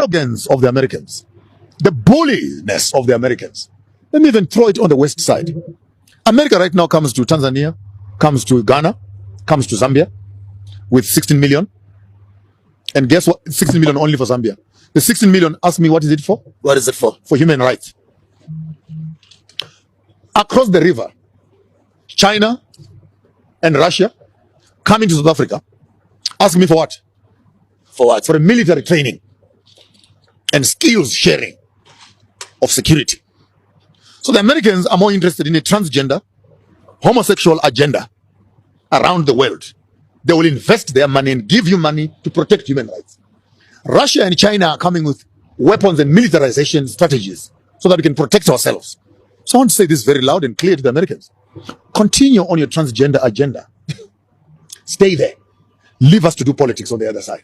arrogance of the Americans, the bulliness of the Americans. Let me even throw it on the West side. America right now comes to Tanzania, comes to Ghana, comes to Zambia with 16 million. And guess what? 16 million only for Zambia. The 16 million, ask me, what is it for? What is it for? For human rights. Across the river, China and Russia coming to South Africa. Ask me for what? For what? For a military training and skills sharing of security. So the Americans are more interested in a transgender, homosexual agenda around the world. They will invest their money and give you money to protect human rights. Russia and China are coming with weapons and militarization strategies so that we can protect ourselves. So I want to say this very loud and clear to the Americans. Continue on your transgender agenda. Stay there. Leave us to do politics on the other side.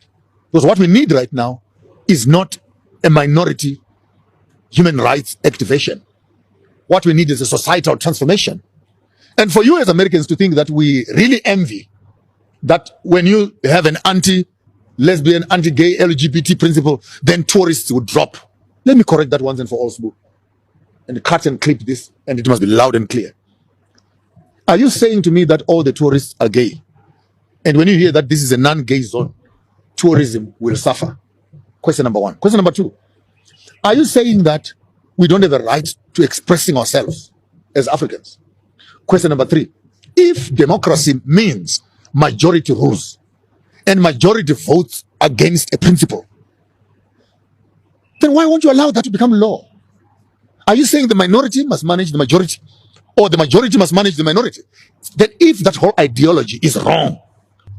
Because what we need right now is not a minority human rights activation. What we need is a societal transformation. And for you as Americans to think that we really envy that when you have an anti-lesbian, anti-gay, LGBT principle, then tourists would drop. Let me correct that once and for all, Sbu. And cut and clip this, and it must be loud and clear. Are you saying to me that all the tourists are gay? And when you hear that this is a non-gay zone, tourism will suffer? Question number one. Question number two. Are you saying that we don't have a right to expressing ourselves as Africans? Question number three. If democracy means majority rules and majority votes against a principle, then why won't you allow that to become law? Are you saying the minority must manage the majority or the majority must manage the minority? Then if that whole ideology is wrong,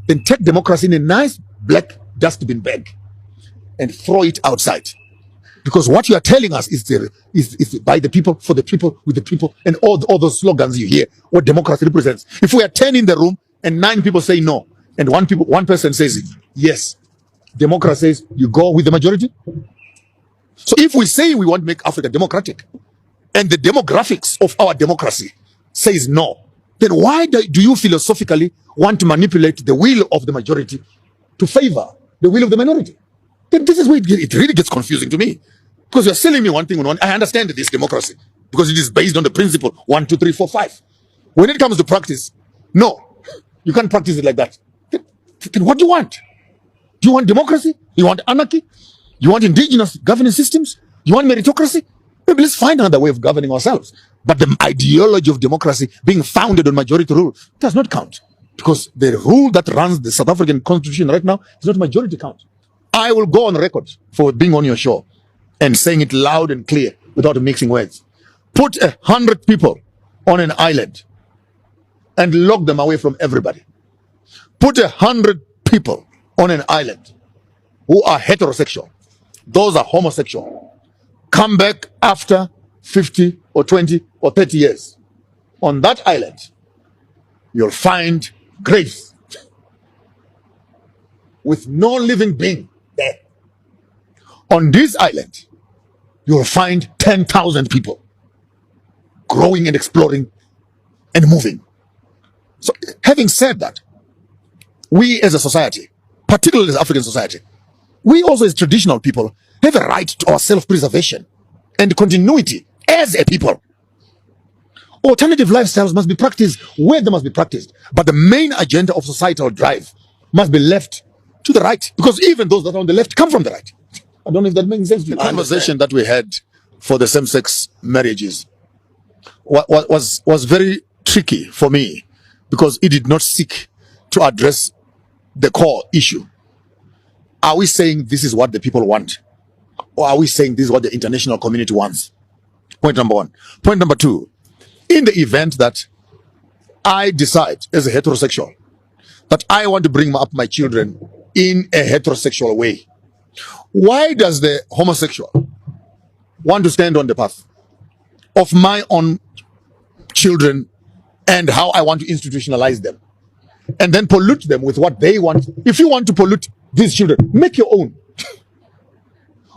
then take democracy in a nice black dustbin bag and throw it outside. Because what you are telling us is by the people, for the people, with the people, and all those slogans you hear, what democracy represents. If we are 10 in the room and 9 people say no, and one person says yes, democracy says you go with the majority. So if we say we want to make Africa democratic, and the demographics of our democracy says no, then why do you philosophically want to manipulate the will of the majority to favor the will of the minority? Then this is where it really gets confusing to me. Because you're selling me one thing on one. I understand this democracy because it is based on the principle 1, 2, 3, 4, 5. When it comes to practice, no. You can't practice it like that. Then what do you want? Do you want democracy? You want anarchy? You want indigenous governance systems? You want meritocracy? Maybe let's find another way of governing ourselves. But the ideology of democracy being founded on majority rule does not count. Because the rule that runs the South African constitution right now is not majority count. I will go on record for being on your show and saying it loud and clear without mixing words. Put 100 people on an island and lock them away from everybody. Put 100 people on an island who are heterosexual. Those are homosexual. Come back after 50 or 20 or 30 years. On that island, you'll find graves with no living being there. On this island, you'll find 10,000 people growing and exploring and moving. So having said that, we as a society, particularly as African society, we also as traditional people have a right to our self-preservation and continuity as a people. Alternative lifestyles must be practiced where they must be practiced, but the main agenda of societal drive must be left to the right, because even those that are on the left come from the right. I don't know if that makes sense to you. The conversation that we had for the same-sex marriages was very tricky for me, because it did not seek to address the core issue. Are we saying this is what the people want? Or are we saying this is what the international community wants? Point number one. Point number two, in the event that I decide as a heterosexual that I want to bring up my children in a heterosexual way, why does the homosexual want to stand on the path of my own children and how I want to institutionalize them, and then pollute them with what they want? If you want to pollute these children, make your own.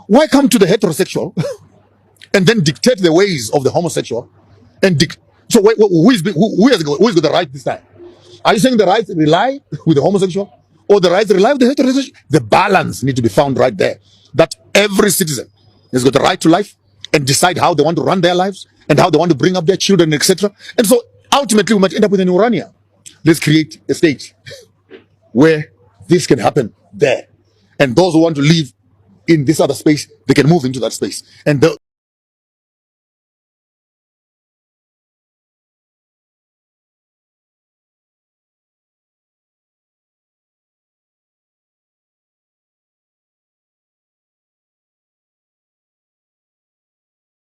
Why come to the heterosexual and then dictate the ways of the homosexual? And so who has got the right this time? Are you saying the right rely with the homosexual, or the rights rely on the heritage. The balance need to be found right there. That every citizen has got the right to life and decide how they want to run their lives and how they want to bring up their children, etc. And so ultimately we might end up with an Urania. Let's create a state where this can happen there. And those who want to live in this other space, they can move into that space. And